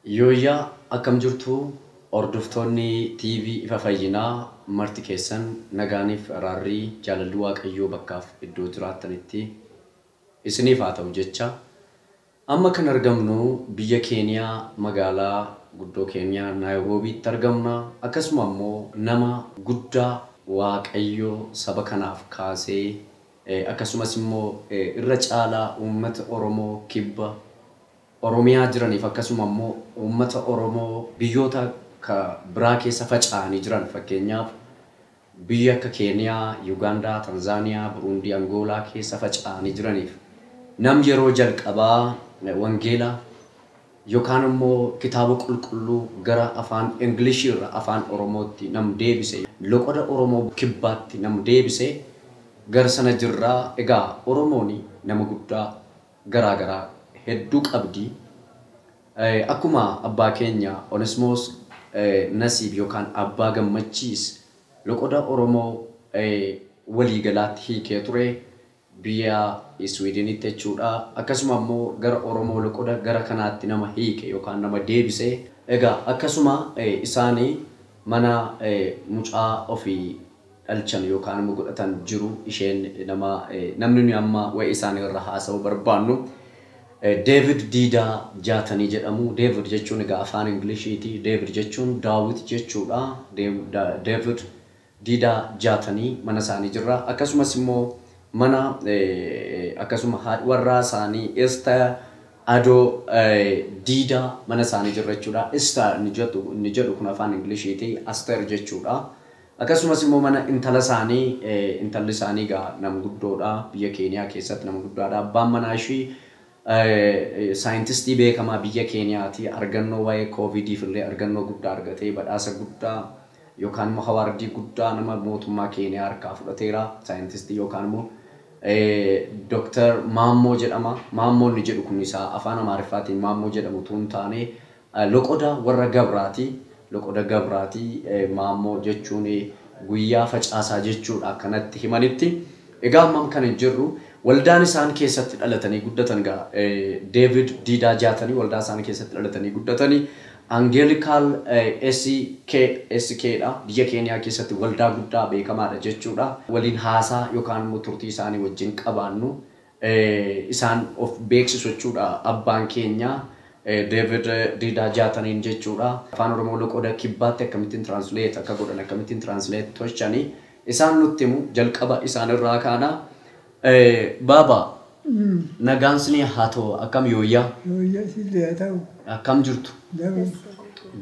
Yooyyaa akkam jirtu hordoftoonni TV Ifa Fayyinaa marti keessan nagaaniif araarrii jaalalli Waaqayyoo bakkaaf iddoo jiraattanitti isiniif haa ta'u jecha amma kan argamnu biyya Keeniyaa magaalaa guddoo Keeniyaa Naayiroobiitti argamna. Akkasuma immoo nama guddaa Waaqayyoo saba kanaaf kaasee akkasumas immoo irra caalaa uummata Oromoo kibba Oromiyaa jiraniif akkasuma immoo uummata Oromoo biyyoota biraa keessa faca'anii jiran fakkeenyaaf biyya akka Keeniyaa, Yugaandaa, Tanzaaniyaa, Buruundii, Angoolaa keessa faca'anii jiraniif nam yeroo jalqabaa wangeela yookaan immoo kitaaba qulqulluu gara afaan Ingilishii irraa afaan Oromootti nam deebise loqoda Oromoo kibbaatti nam deebise gara sana jirraa. Egaa Oromooni nama guddaa garaa hedduu qabdi. Akkuma abbaa keenya Onesmoos Nasiib yookaan abbaa gammachiis loqoda Oromoo waliigalaatti hiikee ture biyya Swiidenitti jechuudha. Akkasuma immoo gara Oromoo loqoda gara kanaatti nama hiike yookaan nama deebise. Egaa akkasuma isaanii mana mucaa ofii dhalchan yookaan immoo godhatan jiru. Isheen namni nuyi amma waa'ee isaanii irra haasa'uu barbaannu David Dida Jaatanii jedhamu. David jechuun egaa afaan Ingiliishiiti. David jechuun Daawit jechuudha. David Dida Jaatanii mana isaanii jirra. Akkasumas immoo mana akkasuma warraa isaanii Esther Ado Dida mana isaanii jirra jechuudha. Esther ni jedhu kun afaan Ingiliishiiti. Aster jechuudha. Akkasumas immoo mana intala isaanii intalli isaanii egaa nama guddoodha. Biyya Keeniyaa keessatti nama guddaadha. Abbaan manaa ishii saayintistii beekamaa biyya Keeniyaati. Argannoo waa'ee koovidiif illee argannoo guddaa argatee badhaasa guddaa yookaan immoo hawaardii guddaa nama mootummaa Keeniyaa harkaa fudhateera. Saayintistii yookaan immoo Dr. Maammoo jedhama. Maammoo ni jedhu kun isaa afaan Amaariffaatiin Maammoo jedhamu tun taane loqoda warra Gabraati. Loqoda Gabraati. Maammoo jechuun guyyaa facaasaa jechuudha akkanatti himanitti. Egaa amma kan jirru waldaan isaan keessatti dhalatanii guddatan gaa David Dida Jaatanii waldaa isaan keessatti dhalatanii guddatanii Angelical SK dha. Biyya Keeniyaa keessatti waldaa guddaa beekamaadha jechuudha. Waliin haasaa yookaan immoo turtii isaanii wajjin qabaannu isaan of beeksisu jechuudha. Abbaan keenya David Dida Jaataniin jechuudha. Afaan Oromoo loqoda kibbaatti akkamittiin translate akka godhan akkamittiin translate tolchanii isaan nutti himu jalqaba isaan irraa kaana. Baba nagaan sinii haa ta'u akkam yooyyaa? Yooyyaa sillee haa ta'u. Akkam jirtu?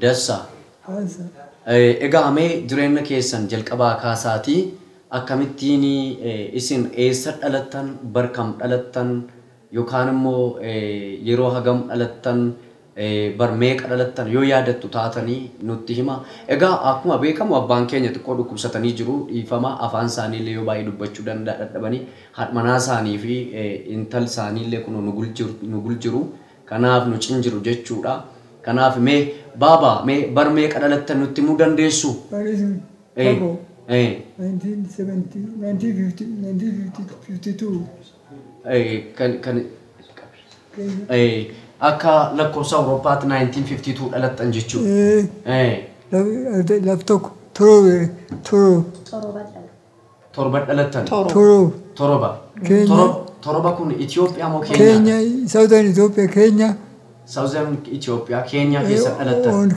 Dassa. Egaa mee jireenya keessan jalqabaa kaasaatii akkamittiin isin eessa dhalattan barkam dhalattan yookaan immoo yeroo hagam dhalattan bar meeqa dhalattan yoo yaadattu taatanii nutti hima. Egaa akkuma beekamu abbaan keenya xiqqoo dhukkubsatanii jiru. Dhiifama afaan isaanii illee yoo baay'ee dubbachuu dadhabanii haadha manaa isaanii fi intalli isaanii illee kun nu guljiru. Kanaaf nu cinjiru jechuudha. Kanaaf mee baaba mee bar meeqa dhalattan nutti himuu dandeessu? Barisun Fagoo 1952. Akka lakkoofsa Awurooppaatti 1952 dhalattan jechuudha. Laf tokko torba dhalattan. Torba kun Itoophiyaa moo Keeniyaa? Keenya, Southern Ethiopia, Kenya. Southern Itoophiyaa Keeniyaa keessa dhalattan. On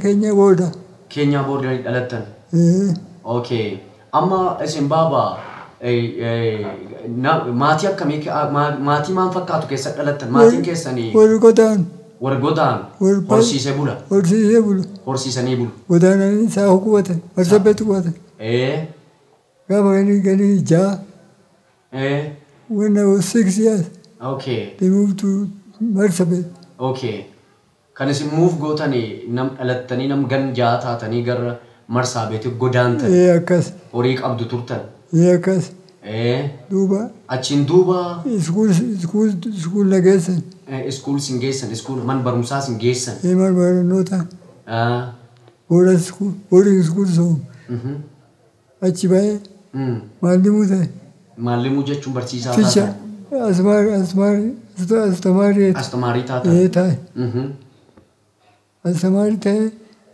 Kenya border. Keenyaa boodanii dhalattan. Okay. Amma isin baaba maatii akkamii maatii maan fakkaatu keessa dhalattan? Maatiin keessanii wargodaan horsiisee bula. Horsiisanii bulu. Godaananii isaa qubatan. Marsabbeetti qubatan. Gaafa ganii ja'a. When I was 6 years. Okay. They moved to Marsabit. Okay. Kan isin move gootanii nam dhalattanii nam gan ja'a taatanii gara Marsaabeetti godaantan. Akkas. Horii qabdu turtan. Akkas. Duuba. Achiin duuba. School na geessan. School sin geessan. School man barumsaa sin geessan. Man barnoota. Boarding school so. Achi baay'ee. Maallimuu ta'e. Maallimuu jechuun barsiisaa taatan. Astamarii taatan. Astamarii taatan. Astamaari ta'e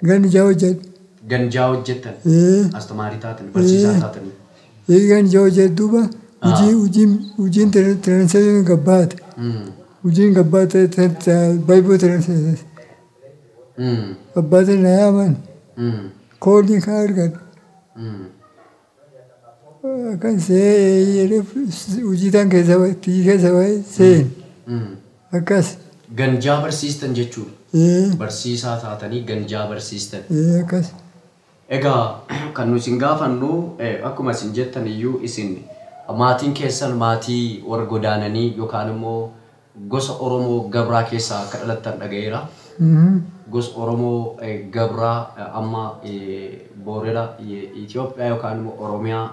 ganjaa hojjedhu. Ganjaa hojjettan. Astamaarii taatan barsiisaa taatan. Ganjaa hojjedhu duuba hojiin translation gabbaate. Hojiin gabbaate baay'ee translation. Gabbaate na yaaman. Koodii kan argadhu. Kan hojiitaan keessa bahe seen. Akkas. Ganjaa barsiistan jechuudha. Barsiisaa taatanii ganjaa barsiistan. Akkas. Egaa kan nu isin gaafannu akkuma isin jettan iyyuu isin maatiin keessan maatii warra godaananii yookaan immoo gosa Oromoo Gabraa keessaa akka dhalattan dhaga'eera. Gosa Oromoo Gabraa amma Boorera Itoophiyaa yookaan immoo Oromiyaa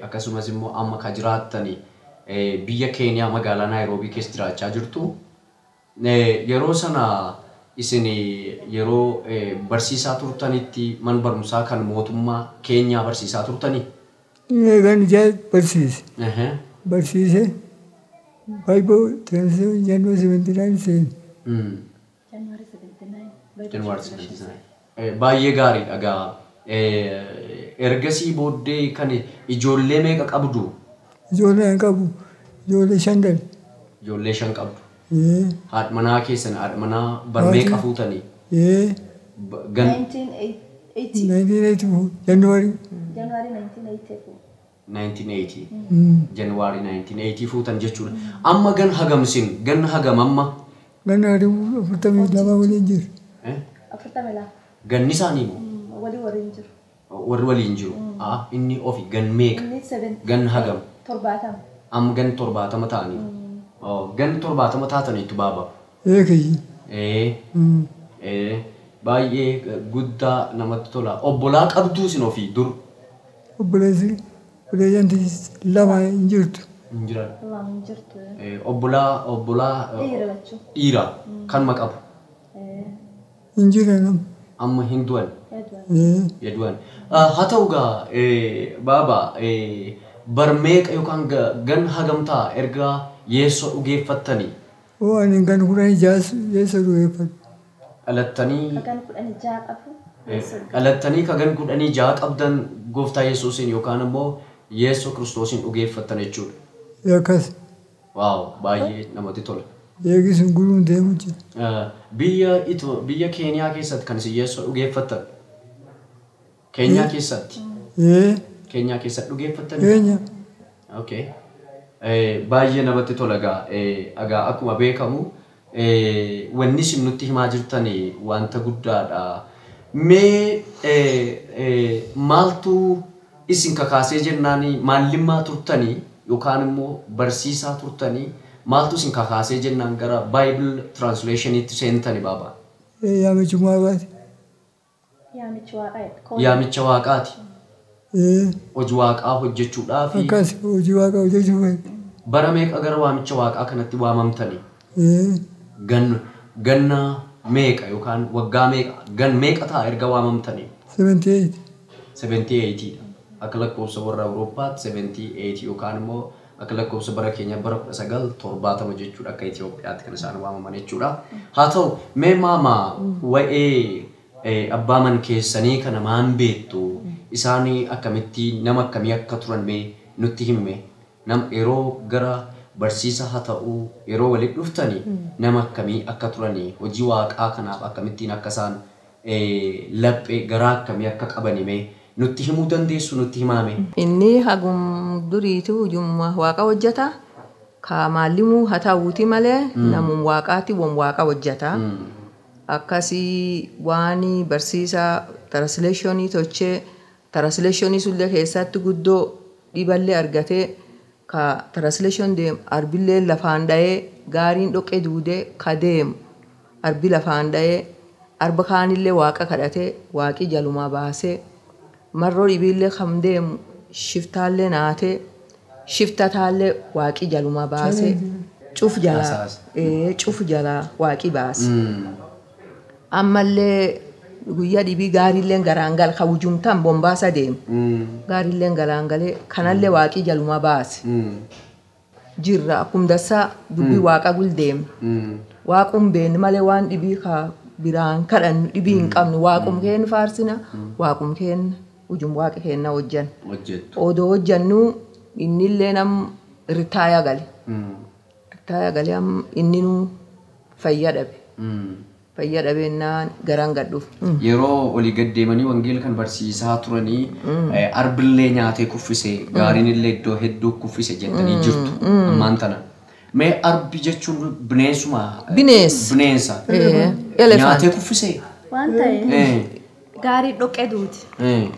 akkasumas immoo amma ka jiraattanii biyya Keeniyaa magaalaa Naayiroobii keessa jiraachaa jirtu. Yeroo sana isin yeroo barsiisaa turtanitti man barumsaa kan mootummaa Keenyaa barsiisaa turtanii? Ganjaa barsiise. Barsiise. Baay'ee translation January 79 seen. January 79. Baay'ee gaariidha egaa. Ergasii booddee kan ijoollee meeqa qabdu? Ijoollee hin qabu. Ijoollee 5. Ijoollee 5 qabdu. Haadha manaa keessan haadha manaa bar meeqa fuutanii? 1984 January. January 1984. 1980. January 1980 fuutan jechuudha. Amma gan hagamsin gan hagam amma? Gan 42 waliin jiru. 42. Ganni isaanii moo? Waliin jiru. Warri waliin jiru. Inni ofi gan meeqa? Gan hagam? 70. Amma gan 70 ta'anii. Gan 70 taataniitu baaba. Baay'ee guddaa namatti tola. Obbolaa qabduu isin ofii dur? Obboleessi lama hin jirtu. Hin jiran. Lama hin jirtu. Obbolaa dhiira kan maqabu? Hin jiran. Amma hin du'an? Du'an. Haa ta'u gaa baaba bar meeqa yookaan gan hagamtaa erga Yeessoo dhugeeffattanii? Ani gan 16 Yeessoo dhugeeffadhu. Dhalattanii? Kan 16 qabu. Dhalattanii ka gan 16 qabdan gooftaa Yesuusin yookaan immoo Yeessoo Kiristoosin dhugeeffattan jechuudha. Akkas. Waaw baay'ee namatti tola. Eegisuun guruun deemu jira. Biyya Keeniyaa keessatti kan isin Yeessoo dhugeeffattan? Keenyaa keessatti? Keenyaa keessatti dhugeeffattan? Keenya. Okay. Baay'ee namatti tola egaa akkuma beekamu wanni isin nutti himaa jirtan wanta guddaadha. Mee maaltu isin kakaasee jennaan maallimmaa turtanii yookaan immoo barsiisaa turtanii maaltu isin kakaasee jennaan gara Bible translationitti seentani baaba? Yaamichi Waaqaati. Yaamicha Waaqaati. Hojii Waaqaa hojjechuudhaaf. Akkas hojii Waaqaa hojjechuudhaaf. Bara meeqa gara waamicha Waaqaa kanatti waamamtani? Ganna meeqa yookaan waggaa meeqa gan meeqa ta'a erga waamamtani? 78. 78 akka lakkoofsa warra Awurooppaatti 78 yookaan immoo akka lakkoofsa bara keenya bara 1970 jechuudha akka Itoophiyaatti kan isaan waamaman jechuudha. Haa ta'u mee maama wa'ee abbaa man keessanii kana maan beektu isaanii akkamitti nama akkamii akka turan mee nutti himme yeroo gara barsiisa haa ta'u yeroo walitti dhuftanii nama akkamii akka turanii hojii Waaqaa kanaaf akkamittiin akka isaan laphee garaa akkamii akka qabani mee nutti himuu dandeessu nutti himaame. Inni hagum duriitu ujumma Waaqa hojjeta. Ka maallimuu haa ta'uuti malee namuun Waaqaati waan Waaqa hojjeta. Akkasii waan barsiisa translationii tolchee translationii sullee keessatti guddoo dhiballee argatee ka translation deemu arbillee lafaan dha'ee gaariin dhoqqee duudee ka deemu arbi lafaan dha'ee arba kaanillee Waaqa kadhatee Waaqi jalumaa baasee marroo dhibiillee kam deemu shiftaallee naatee shiftataallee Waaqi jalumaa baasee cuf jalaa Waaqi baase. Ammallee guyyaa dhibii gaariilleen garaangal ka wujumtaan bombaasa deemu. Gaariilleen garaangalee kanallee Waaqi jalumaa baase. Jirra akkuma dassaa dubbii Waaqa guldeemu. Waaqum beenu malee waan dhibii ka biraan kadhannu dhibii hin qabnu waaqum keenya faarsina waaqum keenya ujum waaqi keenya hojjan odoo hojjannu innillee nam ritaaya gale inni nu fayyadabennaan garaan gadhuuf. Yeroo olii gaddeemanii wangeela kan barsiisaa turanii arbillee nyaatee kuffise gaariin illee iddoo hedduu kuffise jettanii jirtu ammaan tana. Mee arbi jechuun bineensuma? Bineensa. Nyaatee kuffise? Waan ta'e gaarii dhoqqee duuti.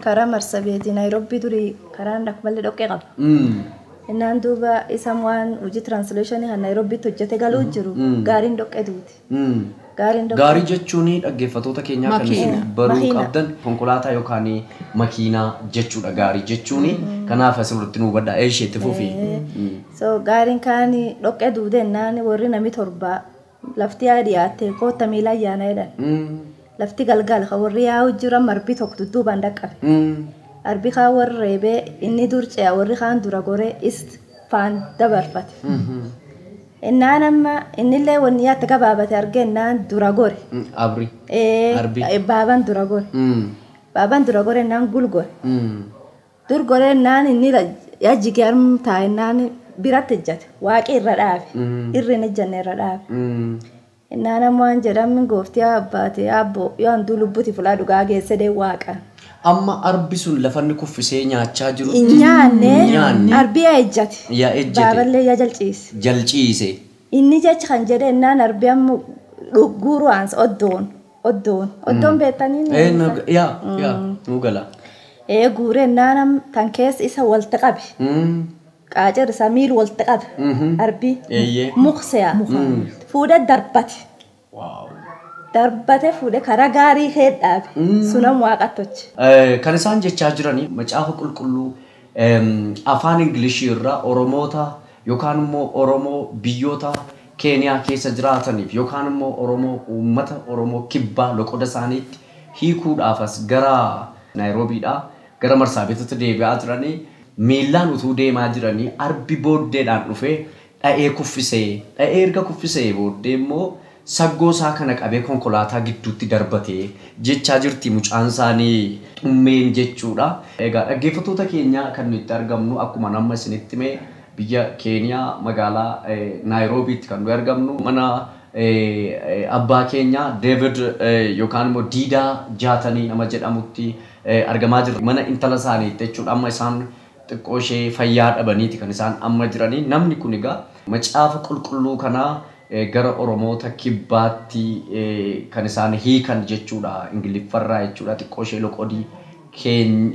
Karaa Marsabeetii Naayiroobii durii karaan akka malee dhoqqee qaba. Innaan duuba isaan waan hojii translationii kan Naayiroobiitti hojjete galuu jiru gaariin dhoqqee duuti. Gaarii jechuun dhaggeeffattoota keenyaa kan isin baruu qabdan konkolaataa yookaan makiinaa jechuudha gaarii jechuun kanaaf asirratti nu hubadhaa isheetti fufi. So gaariin kaan dhoqqee duudennaan warri nami torba lafti yaa dhiyaatte koota miila ayyaana jedhan. Lafti galgal kan warri yaa'u jiran marbii tokko dudduubaan dhaqqabe. Arbi kaan warri reebee inni dur ce'a warri kaan dura goree faan dabarfate. Innaan amma innillee wanni yaatti gabaabate argennaan dura gore. Abri. Baaban dura gore. Baaban dura gore innaan gul gore. Dur gore innaan inni yajjigee armu taa'ennaan biratti ejjate waaqi irra dhaabe. Irri hin ejjanne irra dhaabe. Innaan ammoo waan jedhamin gooftii abbaate abbo yoo handuu lubbuti fulaa dhugaa geesse dee waaqa. Amma arbi sun lafanni kuffisee nyaachaa jirutti. Nyaanne arbi yaa ejjate. Baaballee yaa jalciise. Jalciise. Inni jecha kan jedhe innaan arbi ammoo guuruu aansa oddoon beektanii. Nu gala. Guuree innaan tan keessa isa walta qabe. Qaacar isaa miilu walta qabe. Arbi mukseya. Fuudhee darbate. Darbate fuudhee karaa gaarii heedhaabe. Sunan waaqattochi. Kan isaan jechaa jiranii macaafa qulqulluu afaan Ingilishii irraa Oromoota yookaan immoo Oromoo biyyoota Keeniyaa keessa jiraataniif yookaan immoo Oromoo uummata Oromoo kibbaa loqoda isaaniitti hiikuudhaafas gara Naayiroobiidhaa gara Marsaabeetitti deebi'aa jiranii miillaan utuu deemaa jiranii arbi booddeedhaan dhufee dha'ee kuffisee dha'ee erga kuffisee booddee immoo saggoo isaa kana qabee konkolaataa gidduutti darbatee jechaa jirti mucaan isaanii xummeen jechuudha. Egaa dhaggeeffattoota keenya kan nuti argamnu akkuma nama isinitti mee biyya Keeniyaa magaalaa Naayiroobiitti kan nuti argamnu mana abbaa keenya David yookaan immoo Diidaa Jaatanii nama jedhamutti argamaa jirra. Mana intala isaaniitti jechuudha amma isaan xiqqoo ishee fayyaa dhabaniiti kan isaan amma jiranii. Namni kun egaa macaafa qulqulluu kanaa gara Oromoota kibbaatti kan isaan hiikan jechuudha Ingiliffarraa jechuudha xiqqoo ishee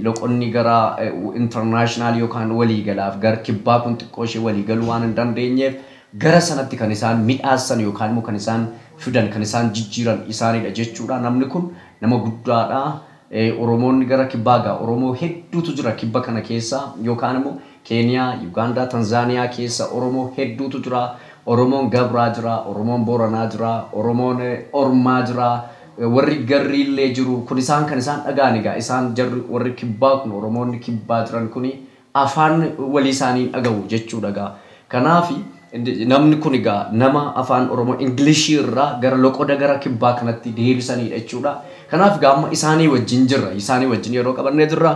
loqonni gara international yookaan waliigalaaf gara kibbaa kun xiqqoo ishee waliigaluu waan hin dandeenyeef gara sanatti kan isaan midhaasan yookaan immoo kan isaan fidan kan isaan jijjiiran isaanidha jechuudha. Namni kun nama guddaadha. Oromoonni gara kibbaa gaa Oromoo hedduutu jira kibba kana keessa yookaan immoo Keeniyaa, Ugaandaa, Tanzaaniyaa keessa Oromoo hedduutu jira. Oromoon Gabraa jira, Oromoon Booranaa jira, Oromoon Ormaa jira, warri garriillee jiru. Kun isaan kan isaan dhagaan egaa isaan jarri warri kibbaa kun Oromoonni kibbaa jiran kun afaan walii isaanii dhagahu jechuudha egaa. Kanaaf namni kun egaa nama afaan Oromoo Ingilishii irraa gara loqoda gara kibbaa kanatti deebisanidha jechuudha. Kanaaf egaa amma isaanii wajjin jirra. Isaanii wajjin yeroo qabannee jirra.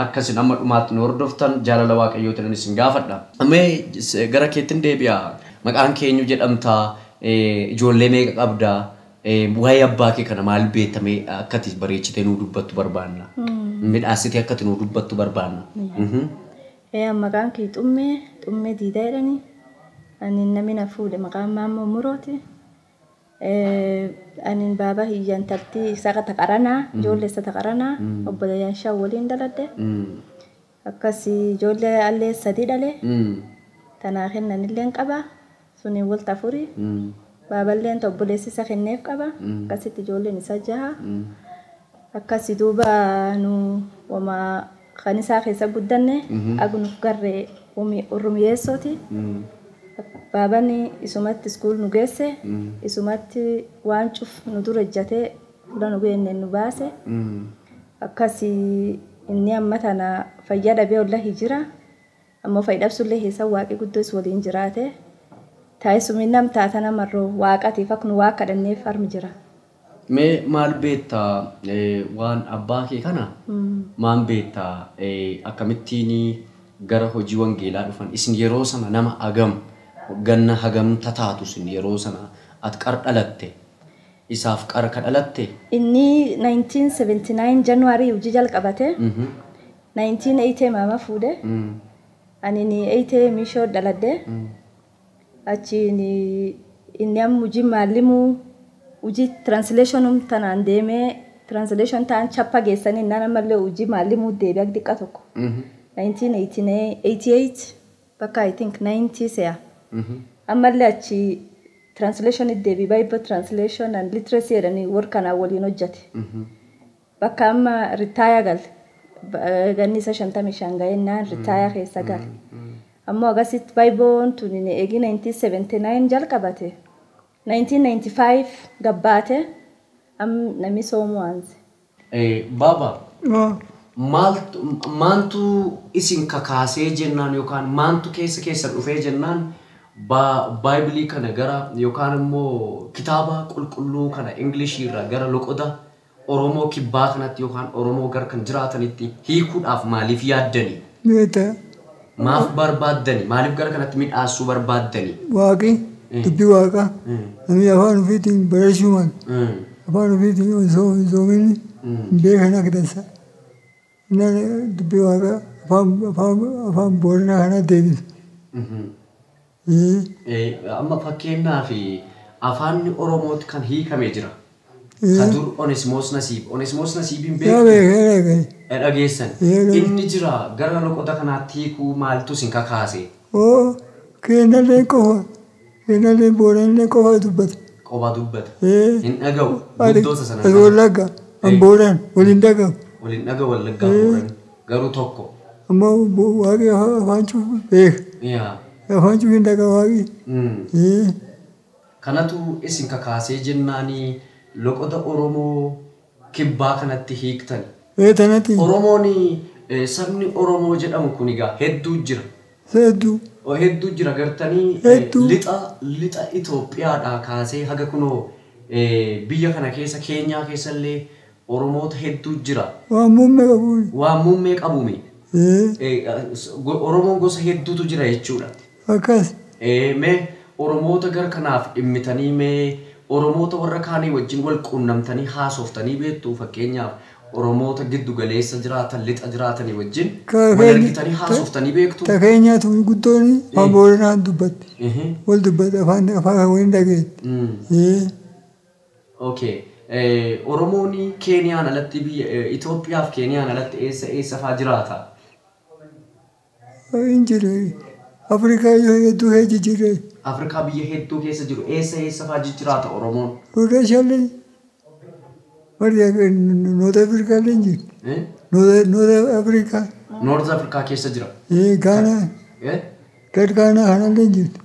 Akkasin amma dhumaatti nu hordoftan jaalala Waaqayyootiin isin gaafadha. Amee gara keettiin deebi'a. Maqaan keenyu jedhamta ijoollee meeqa qabda waa'ee abbaa kee kana maal beektamee akkati bareechitee nuu dubbattu barbaanna. Midhaasitee akkati nuu dubbattu barbaanna. Maqaan kee xummee diidaa jedhanii ani namni na fuudhe maqaan maammoo murooti. Ani baaba hiyyaan taltii isaa taqaranaa ijoollee isa taqaranaa obboleeyyan shan waliin daladde. Akkasii ijoollee allee sadii dhalee. Tanaa kennanillee qaba. Suni walta afurii. Baaballeen obboleessi isa kenneef qaba. Akkasitti ijoolleen isa jaha. Akkasii duuba nu wama kan isaa keessa guddanne agunuuf garree Oromiyeessooti. Baabani isumatti iskuul nu geesse. Isumatti waan cuf nu dura ejjatee fuula nu geenne nu baase. Akkasii inni amma tana fayyaa dhabee wallahi jira. Ammoo fayyadamsullee keessa waaqii guddoos waliin jiraate. Taa'isumin nam taata namarroo waaqatiif akka nu waaqa kadhanneef harmi jira. Me maal beektaa waan abbaa kee kana maan beektaa akkamittiin gara hojii wangeelaa dhufan isin yeroo sana nama hagam ganna hagam tataatu isin yeroo sana at qar dhalatte isaaf qar ka dhalatte Inni 1979 January hojii jalqabate 1980 mama fuudhe ani ni 80 mishoo dhaladhe achi inni am hojii maalimu hojii translation tanaan deemee translation ta'an chappa geessanii nana malee hojii maalimu deebi'aa xiqqaa tokko 1988 bakka I think 90 se'a ammallee achi translation deebi Bible translation and literacy jedhanii warkanaa waliin hojjate bakka amma retire galte ganni isa 55 ga'ennaan retire keessa galte ammoo agasit Bible tuni eegi 1979 jalqabate 1995 gabbaate namni soomu waanse. Baba maantu isin kakaasee jennaan yookaan maantu keessa dhufee jennaan Baayibilii kana gara yookaan immoo kitaaba qulqulluu kana Ingilishirraa gara loqoda Oromoo kibbaa kanatti yookaan Oromoo gara kan jiraatanitti hiikuudhaaf maaliif yaaddanii? Beeta. Maaf barbaaddanii? Maaliif gara kanatti midhaasuu barbaaddanii? Waaqi dubbii waaqa namni afaan ofiitiin barachuu maal afaan ofiitiin osoo hin soominni beekan akka dansa dubbii waaqa afaan booranaa kana deebisu. Amma fakkeenyaaf afaan Oromooti kan hiikamee jira. Kadur Onesimoos Nasiibiin beeku dhageessan. Inni jira gara loqoda kanaatti hiikuu maaltu isin kakaase? Keenyallee qofa. Keenyallee booranillee qofa dubbata. Qofa dubbata. Hin dhaga'u. Guddoota sana. Wallagga. An booran waliin dhaga'u. Waliin dhaga'u wallaggaa booran garuu tokko. Ammoo waaqi afaan cufu beeka. Afaan cufu hin dhaga'a waaqi. Kanatu isin kakaasee jennaanii loqoda Oromoo kibbaa kanatti hiiktan. Tanatti. Oromoon sabni Oromoo jedhamu kun egaa hedduu jira. Hedduu jira gartanii lixa Itoophiyaadhaa kaasee haga kunoo biyya kana keessa Keenyaa keessallee Oromoota hedduu jira. Waan muummee qabuumi. Oromoon gosa hedduutu jira jechuudha. Akkas. Mee Oromoota gara kanaaf dhimmitanii mee Oromoota warra kaanii wajjin wal quunnamtanii haasoftanii beektu fakkeenyaaf Oromoota giddu galeessa jiraatan lixa jiraatanii wajjin wal argitanii haasoftanii beektu. Takeenyaatu guddoon afaan booranaan dubbatti. Wal dubbatti afaan waliin dhageetti. Okay. Oromoon Keeniyaan alatti biyya Itoophiyaaf Keeniyaan alatti eessa fa'aa jiraata? Hin jiru. Afrikaa hedduu heeji jirre. Afrikaa biyya hedduu keessa jiru eessa fa'aa jiraata Oromoon? Rudeshaallee. North Africa leen jiru. North Africa. North Africa keessa jira. Ghana. Ghana kanallee jirti.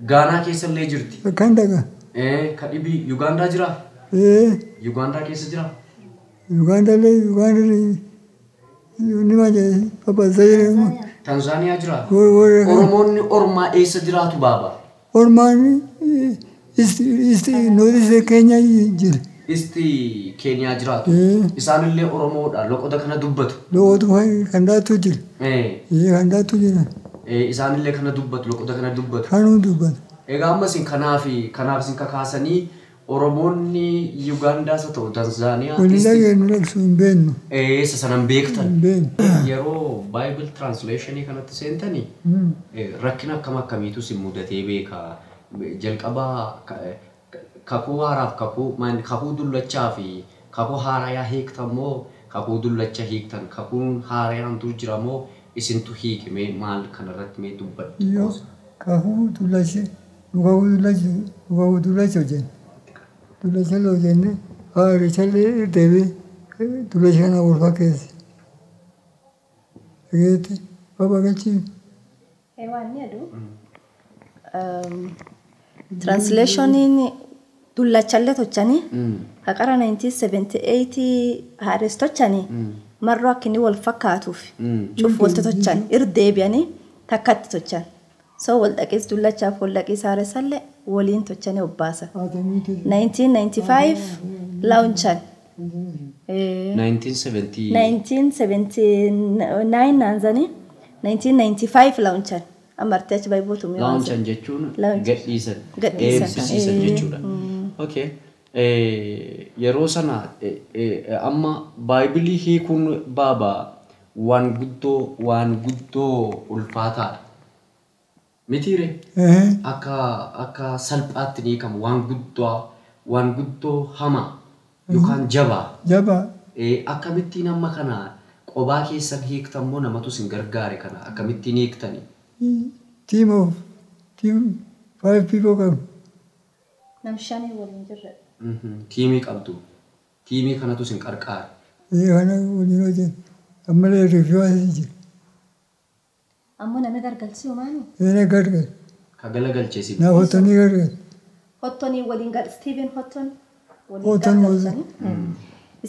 Ghana keessa illee jirti. Kan dhagaa. Kadhibii Ugandaa jira? Ugandaa keessa jira? Ugandallee ni malee Papaazayiree. Tanzaaniyaa jira? Oromoonni ormaa eessa jiraatu baaba? Ormaan Noorisi Keenyaa jira. Isti Keenyaa jiraatu. Isaanillee Oromoodha. Loqoda kana dubbatu. Loqoda kan daatu jira. Kan daatu jira. Isaanillee kana dubbatu. Loqoda kana dubbatu. Kanuu dubbatu. Egaa amma isin kanaaf isin kakaasanii Oromoonni Ugandaas haa ta'u Tanzaaniyaa. Waliin dhageenu laksu hin beeknu. Eessa sanan beektan. Yeroo Bible translationii kanatti seentanii rakkina akkamiitu isin mudatee beeka. Jalqabaa kakuu haaraaf kakuu dullachaa fi kakuu haarayaa hiiktan moo kakuu dullacha hiiktan kakuun haarayaan dur jira moo isintu hiikime maal kanarratti mee dubbadhu? Kakuu dullacha hojjenne. Dullacha hojjenne haarichallee deebee dullacha kana wal fakkeesse. Dhageetti babaqachiif. Waan ni adu. Translationiin dullachallee tochanii haqara 1978 haares tochanii marroo akkinni wal fakkaatuuf cuuf walta tochan irdeebi'anii takkatti tochan. So wal dhaqees dullachaaf wal dhaqees haaresallee waliin tochanii obbaasa. Atamii 1995 launchan. 1970 1979 naanzanii 1995 launchan. Amartee achi baay'ootu mi'aa. launchan jechuun gadhiisan Gadhiisan. eebsisiisan jechuudha. Okay. Yeroo sana amma baayibilii hiikuun baabaa waan guddoo ulfaataadha. Mitiire akka salphaatti ni hiikamu waan guddoo hamaa yookaan jabaa. Jabaa. Akkamittiin amma kana qobaa keessan hiiktan moo namatu sin gargaare kana akkamittiin hiiktani? Team 5 people come. Nam shanii waliin jirre. Tiimii qabdu. Tiimii kanatu sin qarqaara. Kana waliin hojjetu. Ammallee rifiwaasii jira. Ammoo namni gargalchuu maani? Eena gargar. Ka galagalcheesi. Na hottanii gargar. Hottonii waliin Stephen Hotton waliin Hotton gargalchanii.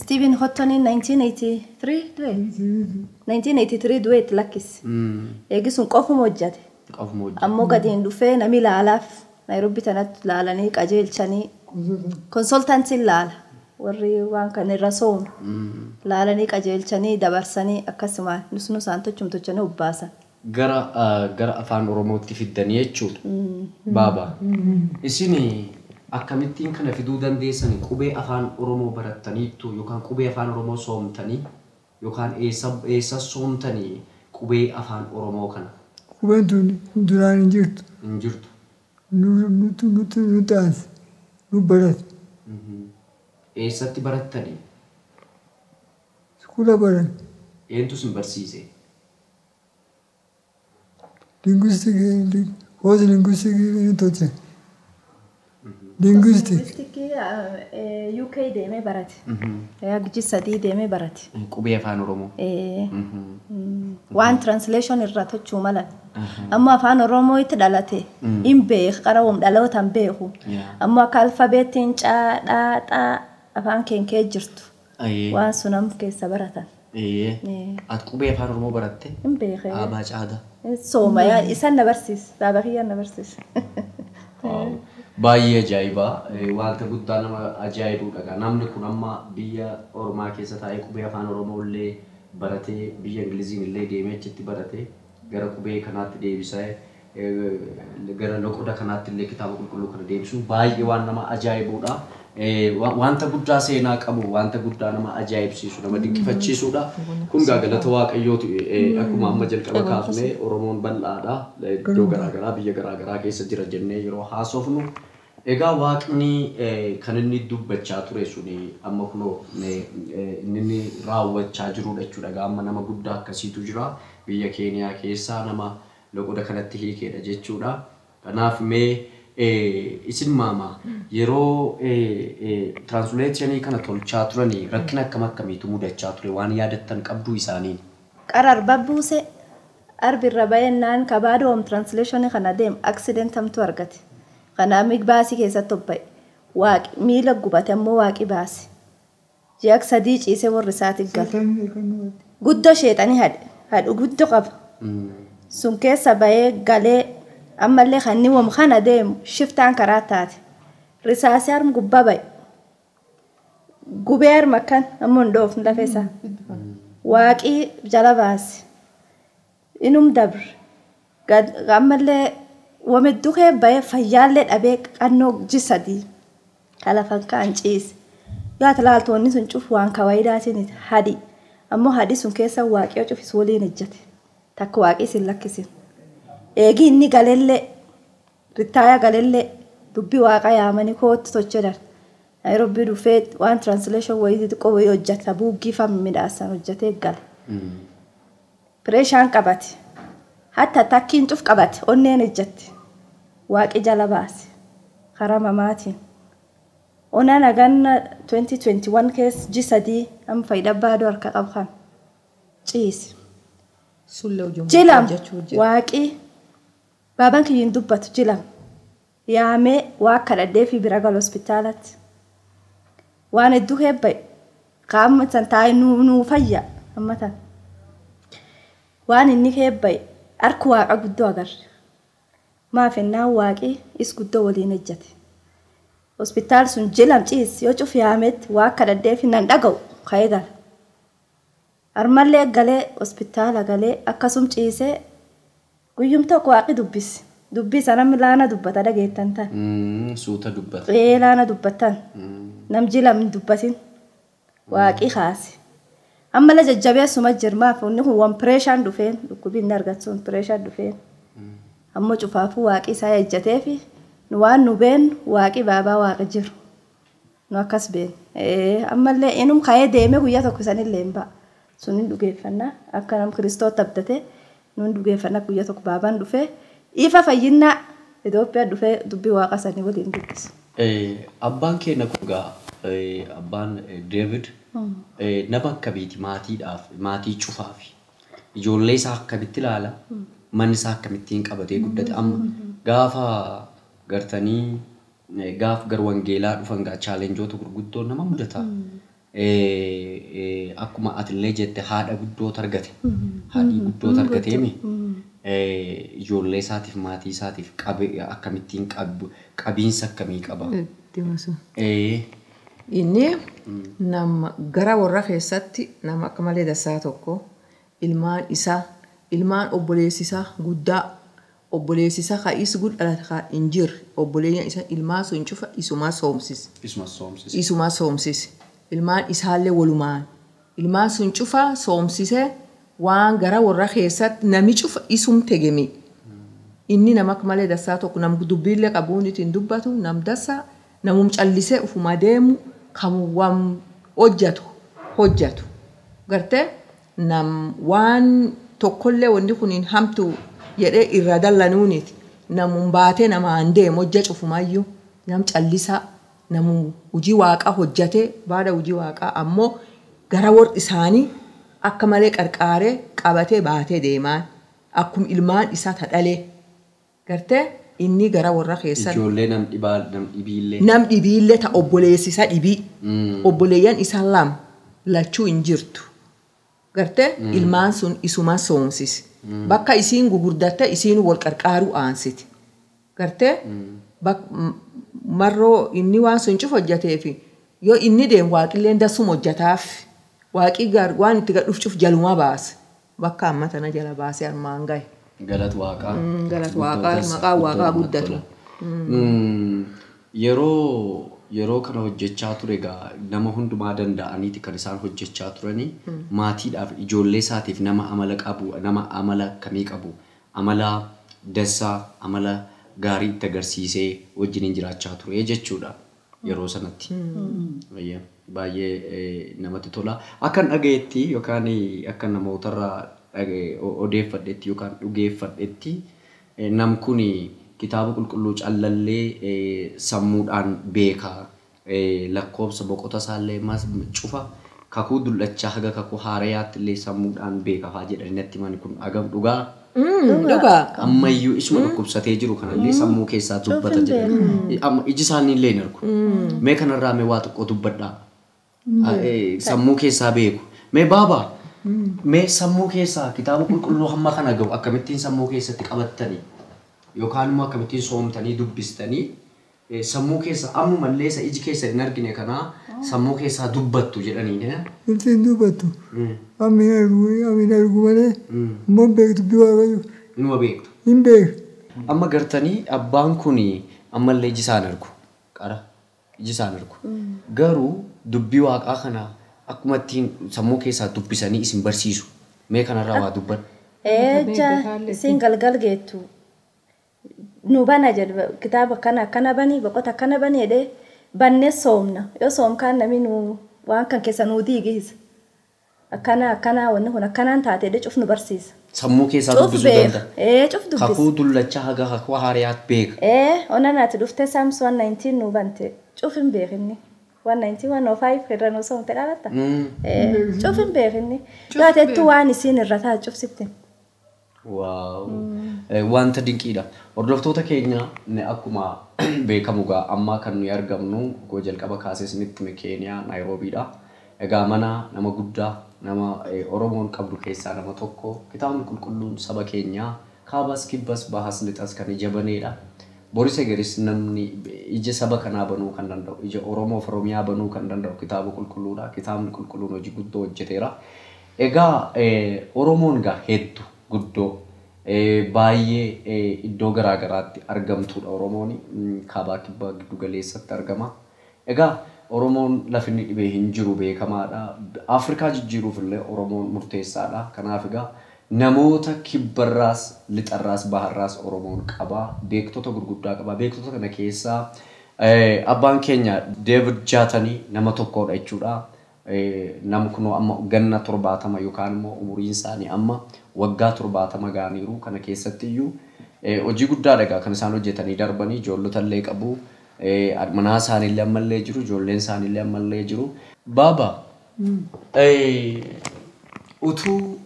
Stephen Hotton in 1983 du'eet lakkis. Eegisuun qofuma hojjate. Qofuma hojjate. Ammoo gadiin dhufee nami laalaaf Nairobi tanatti laalanii qajeelchanii konsoltantiin laala. Warri waan kan irra soonu laalanii qajeelchanii dabarsanii akkasuma nusaan tochumtochanii obbaasan. Gara afaan Oromootti fiddanii jechuudha. Baaba. Isin akkamittiin kana fiduu dandeessani qubee afaan Oromoo barattaniittu yookaan qubee afaan Oromoo soomtanii yookaan eessa soomtanii qubee afaan Oromoo kana? Qubeen tun duraan hin jirtu. Hin jirtu. Nu taas. Nu barate. Eessatti barattanii? Sukuula baran. Eentu sin barsiise? Linguistikii. Hoos linguistikii ni tolche. Linguistik. UK deemee barate. Gijji sadii deemee barate. Qubee afaan Oromoo. Waan translation irraa tochuu malan. Ammoo afaan Oromoo itti dhalate. Hin beeku qarawum dhalootaan beeku. Ammoo akka alfabeetiin xaa afaan keenkee jirtu. Waan sunam keessa baratan. Ati qubee afaan Oromoo baratte? Hin beeku. Aabaa caadaa. Sooma isaan na barsiisa. Baaba kiyyaan na barsiisa. Baay'ee ajaa'ibaa wanta guddaa nama ajaa'ibudha. Namni kun amma biyya Oromaa keessa taa'ee qubee afaan Oromoo illee baratee biyya Ingiliziin illee deemee achitti baratee gara qubee kanaatti deebisee gara loqoda kanaatti illee kitaaba qulqulluu kana deebisuu baay'ee waan nama ajaa'ibudha. Wanta guddaa seenaa qabu wanta guddaa nama ajaa'ibsiisu nama dinqifachiisudha. Kun galata Waaqayyooti akkuma amma jalqaba kaafnee Oromoon bal'aadha. Iddoo garaagaraa biyya garaagaraa keessa jira jennee yeroo haasofnu. Egaa Waaqni kan inni dubbachaa ture suni amma kunoo inni raawwachaa jirudha jechuudha. Amma nama guddaa akkasiitu jira biyya Keeniyaa keessaa nama loqoda kanatti hiikeedha jechuudha. Kanaaf mee isin maama yeroo translationii kana tolchaa turanii rakkina akkamiitu mudachaa ture waan yaadattan qabduu isaaniin? Qarar babbuuse arbirra bayennaan kabaadoom translationii kana deem accidentamtu argate. Kanaaf baasii keessatti obba'e. Waaqi miila gubate ammoo waaqi baase. Ji'a sadii ciisee warri isaatiif gala. Guddoo sheexanii hadhu guddoo qaba. Sun keessa bahee galee ammallee kanni wam kana deemu shiftaan karaa taate. Risaasii harma gubbaa ba'e. Gubee harma akkan ammoo hin dhoofne lafa isaa. Waaqii jala baase. Inum dabre. Ammallee wamidduu bahee fayyaallee dhabee qannoo jisadii. Kalafan kaan ciise. Yoo ati laaltoonni sun cufu waan kawaayidaatiin hadi. Ammoo hadi sun keessa waaqii cufis waliin ejjate. Takka waaqii sin lakkisin. Eegi inni galellee rittaaya galellee dubbii waaqa yaamanii kootti tocheedhaan. Nairobi dhufee waan translation wayii xiqqoo wayii hojjeta buuggiifam midhaasan hojjetee gala. Pireeshaan qabate. Hatta takkiin cuf qabate onneen ejjette. Waaqi jala baase. Karaa mamaatiin. Ona naganna 2021 keessa jisadii amma faayidaa baaduu harka qabkan. Ciise. Jilam waaqii baabaan kiyyin dubbatu jilam. Yaamee waa kadhadhee fi bira gal hospitaalatti. Waan hedduu heebba'e. Qaama san taa'ee nuu fayya amma tan. Waan inni heebba'e harka waaqa guddoo agarre. maafennaa waaqii is guddoo waliin ejjate. Hospitaal sun jilam ciis yoo cufi yaametti waa akka dhaddeef nan dhaga'u ka'ee gala. Armallee galee hospitaala galee akkasum ciisee guyyum tokko waaqi dubbisi. Dubbii sana laana dubbata dhageettan tan. Suuta dubbata. Laana dubbatan. Nam jilam dubbatin waaqii kaase. Amma la jajjabeessuma jirmaaf inni kun waan pireeshaan dhufeen dhukkubin argatsuun pireeshaan dhufeen. Amma cufaafuu waaqii isaa ejjateefi nu waan nu beenu waaqii baabaa waaqa jiru. Nu akkas beenu. Ammallee inum ka'ee deemee guyyaa tokko sanillee hin ba'a. Sunin dhugeeffannaa akka nam Kiristoota abdatee nun dhugeeffannaa guyyaa tokko baabaan dhufee ifa fayyinaa Itoophiyaa dhufee dubbii waaqa sanii waliin dubbisu. Abbaan keenya kugaa abbaan David nama akkamiiti maatiidhaaf maatii cufaaf ijoollee isaa akkamitti ilaala manni isaa akkamittiin qabatee guddate amma gaafa gartanii gaaf gar wangeelaa dhufan gaa chaalenjoota gurguddoo nama mudata. Akkuma atillee jette haadha guddoo argate haadhi guddoo argateemi ijoollee isaatiif maatii isaatiif akkamittiin qabiinsa akkamii qaba. Inni nama gara warra keessatti nama akka malee dassaa tokko ilmaan obboleessi isaa guddaa obboleessi isaa ka'is guddaa hin jirre obboleeyyan isaa ilmaan sun cufa isumaa soomsise. Ilmaan isaallee walumaan ilmaan sun cufa soomsisee waan gara warra keessatti nami cufa isum tegemi. Inni nama akka malee dassaa tokko nam dubbiillee qabuun ittiin dubbatu nam dassaa namum callisee ufuma deemu kamu waan hojjatu. Gartee nam waan tokkollee wanti kun hin hamtu jedhee irra dallanuuniti namum baatee namaan deemu hojja cufumayyuu nam callisaa. Namu hojii waaqaa hojjate baada hojii waaqaa ammoo gara warri isaanii akka malee qarqaaree qabatee baatee deemaan akkuma ilmaan isaa tadhalee gartee inni gara warra keessatti ijoollee nam dhibiillee ta obboleessi isaa dhibii obboleeyyan isaa lama lachuu hin jirtu gartee ilmaan sun isuma soomsise bakka isiin gugurdatte isiin wal qarqaaruu aansiti gartee marroo inni waan sun cufa hojjateefi yoo inni deemu waaqilleen dasuma hojjataaf waaqii waan itti gadhuuf cuf jaluma baase bakka amma tana jala baasee armaan gahe. Galata waaqaa. Galata waaqaa maqaa waaqaa guddatu. Yeroo kana hojjechaa ture egaa nama hundumaa danda'aniiti kan isaan hojjechaa turanii maatiidhaaf ijoollee isaatiif nama amala qabu nama amala akkamii qabu amala dassaa amala gaarii itti agarsiisee wajjin jiraachaa ture jechuudha yeroo sanatti. Baay'ee namatti tola. Akkan dhagayetti yookaan akka namootarraa odeeffadhetti yookaan dhugeeffadhetti nam kun kitaaba qulqulluu callallee sammuudhaan beekaa lakkoobsa boqota isaallee cufa kakuu dullachaa haga kakuu haarayaatti illee sammuudhaan beekaa jedhanii natti mani kun agam dhugaa. Dhugaa. Ammayyuu isuma dhukkubsatee jiru kanallee sammuu keessaa dubbata jedhanii iji isaanii illee hin argu. Mee kanarraa mee waa xiqqoo dubbadhaa. Sammuu keessaa beeku. Mee baabaa. Mee sammuu keessaa kitaaba qulqulluu hamma kana gahu akkamittiin sammuu keessatti qabattanii yookaan immoo akkamittiin soomtanii dubbistanii sammuu keessa ammumallee isa iji keessa hin argine kanaa sammuu keessaa dubbattu jedhanii. Ittiin dubbattu. Amin argu malee immoo beektu waaqayyo. Inuma beektu. Hin beeku. Amma gartanii abbaan kun ammallee iji isaan argu. Qara iji isaan argu. Garuu dubbii waaqaa kana akkuma ittiin sammuu keessaa dubbisanii isin barsiisu. Mee kanarraa waa dubbadhu. Isin galgal geettu. Nu bana jedhu kitaaba kana banii boqota kana banii jedhee bannee soomna. Yoo soomkaan namni nu waan kan keessa nuu diigisa. Akkana wanni kun akkanaan taatee jedhee cuf nu barsiisa. Sammuu keessaa dubbisuu danda'a. Cuf dubbisa. Kakuu dullachaa haga kakuu haarayaatti beeka. Onanaati dhuftee Saams 119 nu bante cuf hin beekinni. 190 105 irra nu soomte dhaabata. Cuf hin beekinni. Laatettu waan isiin irra ta'a cufsitti. Waaw. Wanta dinqiidha. Hordoftoota keenya akkuma beekamu gaa amma kan nuyi argamnu goo jalqaba kaasee isinitti Keeniyaa Naayiroobiidha. Egaa mana nama guddaa nama Oromoon qabdu keessaa nama tokko kitaabni qulqulluun saba keenyaa kaabas kibbas bahas lixas kan ija baneedha. Boris Egeris namni ija saba kanaa banuu kan danda'u ija Oromoo fi Oromiyaa banuu kan danda'u kitaaba qulqulluudha. Kitaabni qulqulluun hojii guddoo hojjeteera. Egaa Oromoon gaa hedduu guddoo baay'ee iddoo garaa garaatti argamtuudha Oromoon kaabaa kibbaa giddu galeessatti argama. Egaa Oromoon lafinni dhibee hin jiru beekamaadha. Afrikaa jijjiiruuf illee Oromoon murteessaadha. Kanaaf egaa namoota kibbarraas lixarraas baharraas Oromoon qaba. Beektota gurguddaa qaba. Beektota kana keessaa abbaan keenya David Jaatanii nama tokkodha jechuudha. Nam kuno amma ganna 70 yookaan immoo umuriin isaanii amma waggaa 70 gaaniiru kana keessatti iyyuu hojii guddaadha egaa kan isaan hojjetanii darbanii ijoollota illee qabu. Manaa isaanii illee ammallee jiru, ijoolleen isaanii illee ammallee jiru. Baaba utuu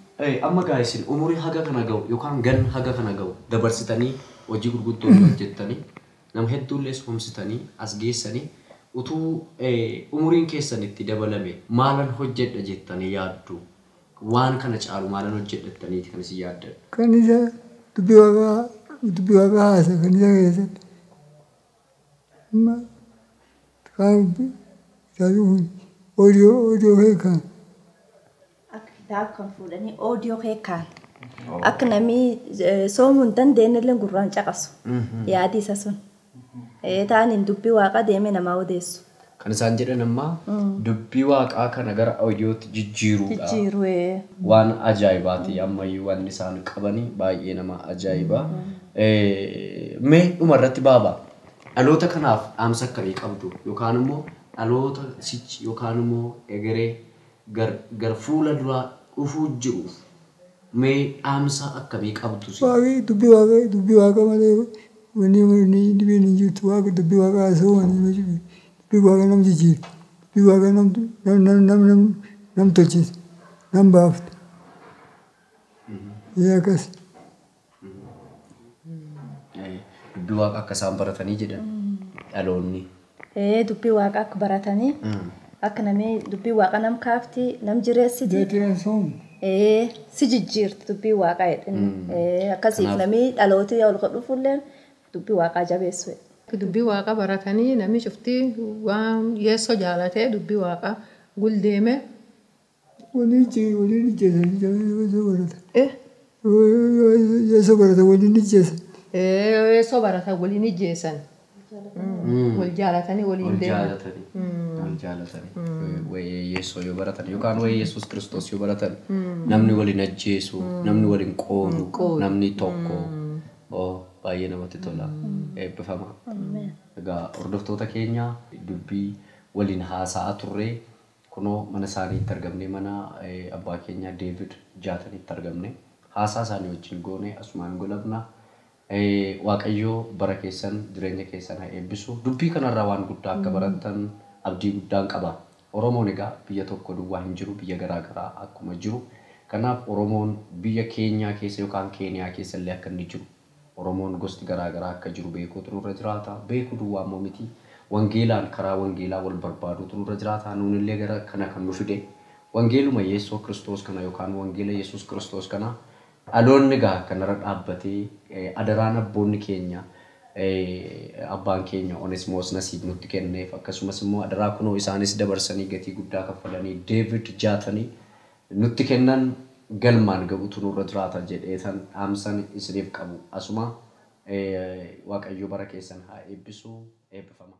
amma gaa isin umurii haga kana ga'u yookaan ganna haga kana ga'u dabarsitanii hojii gurguddoo hojjettanii nama hedduullee soomsitanii as geessanii utuu umuriin keessan itti dabalame maalan hojjedha jettanii yaaddu? Waan kana caalu maalan hojjedhattaniiti kan isin yaaddan? Kan isa dubbii waaqaa haasa kan isa keessatti. Amma kan taa'uun odiyoo beekan. Akka kitaaba kan fuudhanii odiyoo beekan. Akka namni soomuu hin dandeenye illee gurraan caqasu. Yaadi isa sun. Taaniin dubbii waaqaa deemee namaa odeessu. Kan isaan jedhan ammaa dubbii waaqaa kana gara odiyootti jijjiiruudha. Jijjiiruu. Waan ajaa'ibaati ammayyuu waan isaan qabanii baay'ee nama ajaa'iba. Mee dhumarratti baaba dhaloota kanaaf dhaamsa akkamii qabdu yookaan immoo dhaloota sichi yookaan immoo egeree gar fuula duraa dhufuu jiruuf mee dhaamsa akkamii qabdu? Waaqni dubbii waaqa malee wanni dhibeen hin jirtu. Waaqa dubbii waaqaa haasa'uu wanni jiru. Dubbii waaqa nam jijjiiru. Dubbii waaqa nam tolchisa. Nam baafta. Akkas. Dubbii waaqa akka isaan baratanii jedhan dhaloonni. Dubbii waaqa akka baratanii akka namni dubbii waaqa nam kaafti nam jireessiti. Beekiran soomu. Si jijjiirti dubbii waaqaa jedhani. Akkasiif namni dhalooti ol dhufuullee dubbii waaqaa jabeessu. Dubbii waaqa baratanii namni cuftii waan yeessoo jaalatee dubbii waaqa guldeeme. Waliin ijjeessan barata. Yeessoo barata waliin ijjeessan. Yeessoo barata waliin ijjeessan. Wal jaalatanii waliin deeman. Wal jaalatanii. Yeessoo yoo baratan yookaan Yesuus Kiristoos yoo baratan namni waliin ajjeesu, namni waliin qoodu, namni tokko. Baay'ee namatti tola. Eebbifama. Egaa hordoftoota keenya dubbii waliin haasa'aa turre kunoo mana isaaniitti argamne mana abbaa keenya David Jaataniitti argamne haasaa isaanii wajjin goone asumaan golabna. Waaqayyoo bara keessan jireenya keessan haa eebbisu. Dubbii kanarraa waan guddaa akka barattan abdii guddaan qaba. Oromoon egaa biyya tokko duwwaa hin jiru biyya garaa garaa akkuma jiru. Kanaaf Oromoon biyya keenyaa keessa yookaan Keeniyaa keessa illee akka inni jiru. Oromoon gosti garaa garaa akka jiru beekuutu nurra jiraata. Beekuu duwwaa immoo miti. Wangeelaan karaa wangeelaa wal barbaaduutu nurra jiraata. Nuunillee gara kana kan nu fide. Wangeeluma Yesuus Kiristoos kana yookaan wangeela Yesuus Kiristoos kana dhaloonni gaa kanarra dhaabbatee adaraan abboonni keenya abbaan keenya Onesimoos Nasiib nutti kenneef akkasumas immoo adaraa kunoo isaanis dabarsanii gatii guddaa kaffalanii David Jaatanii nutti kennan galmaan ga'uutu nurra jiraata jedheetan dhaamsan isiniif qabu. Asuma Waaqayyo bara keessan haa eebbisu. Eebbifama.